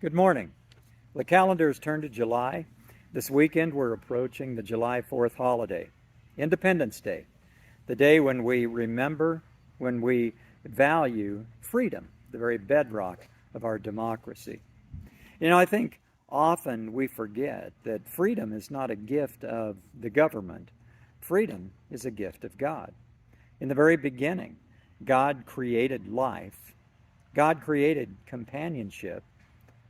Good morning. The calendar has turned to July. This weekend we're approaching the July 4th holiday, Independence Day, the day when we remember, when we value freedom, the very bedrock of our democracy. I think often we forget that freedom is not a gift of the government. Freedom is a gift of God. In the very beginning, God created life. God created companionship.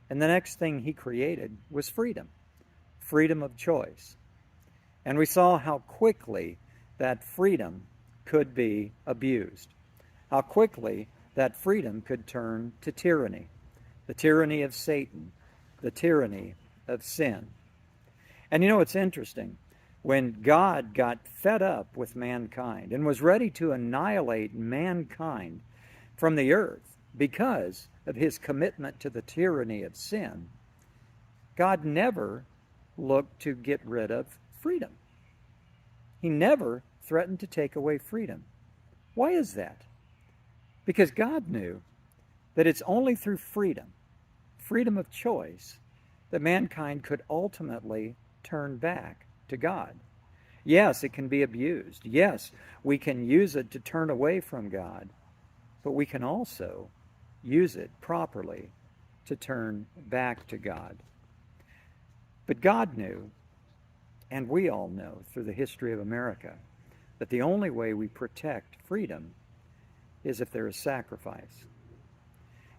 And the next thing he created was freedom of choice. And we saw how quickly that freedom could be abused, how quickly that freedom could turn to tyranny, the tyranny of Satan, the tyranny of sin. And it's interesting. When God got fed up with mankind and was ready to annihilate mankind from the earth because of his commitment to the tyranny of sin, God never looked to get rid of freedom. He never threatened to take away freedom. Why is that? Because God knew that it's only through freedom of choice, that mankind could ultimately turn back to God. Yes, it can be abused. Yes, we can use it to turn away from God, but we can also use it properly to turn back to God. But God knew, and we all know through the history of America, that the only way we protect freedom is if there is sacrifice.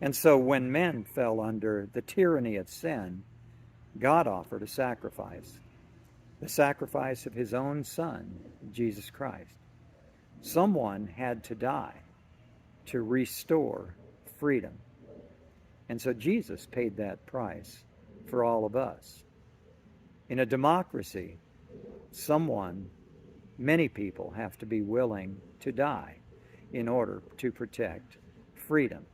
And so when men fell under the tyranny of sin, God offered a sacrifice, the sacrifice of his own Son, Jesus Christ. Someone had to die to restore freedom. And so Jesus paid that price for all of us. In a democracy, many people have to be willing to die in order to protect freedom.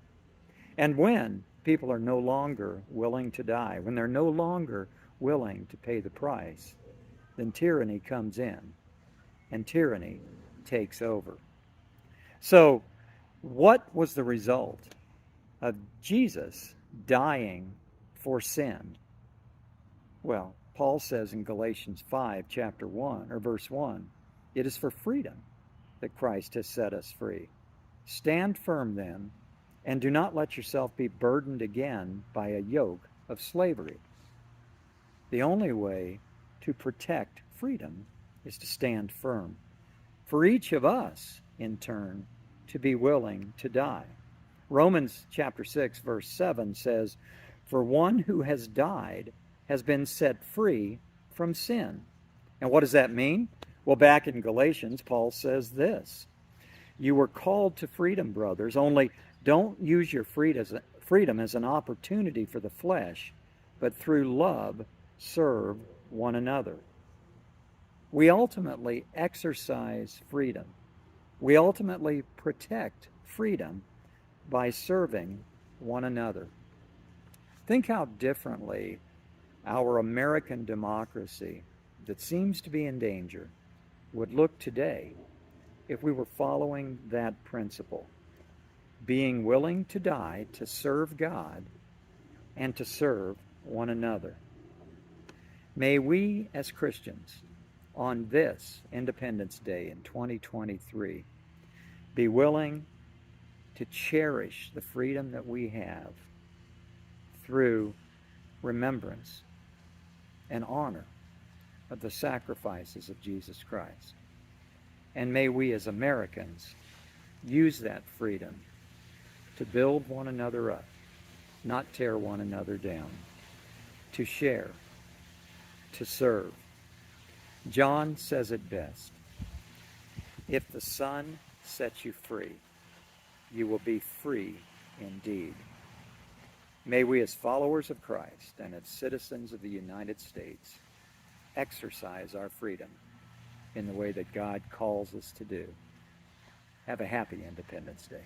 And when people are no longer willing to die, when they're no longer willing to pay the price, then tyranny comes in and tyranny takes over. So, what was the result of Jesus dying for sin? Well, Paul says in Galatians 5, chapter 1, or verse 1, it is for freedom that Christ has set us free. Stand firm then, and do not let yourself be burdened again by a yoke of slavery. The only way to protect freedom is to stand firm. For each of us, in turn, to be willing to die. Romans chapter 6, verse 7 says, for one who has died has been set free from sin. And what does that mean? Well, back in Galatians, Paul says this, you were called to freedom, brothers, only don't use your freedom as an opportunity for the flesh, but through love serve one another. We ultimately exercise freedom. We ultimately protect freedom by serving one another. Think how differently our American democracy, that seems to be in danger, would look today if we were following that principle, being willing to die to serve God and to serve one another. May we as Christians on this Independence Day in 2023 be willing to cherish the freedom that we have through remembrance and honor of the sacrifices of Jesus Christ. And may we as Americans use that freedom to build one another up, not tear one another down, to share, to serve. John says it best, if the Son sets you free, you will be free indeed. May we as followers of Christ and as citizens of the United States exercise our freedom in the way that God calls us to do. Have a happy Independence Day.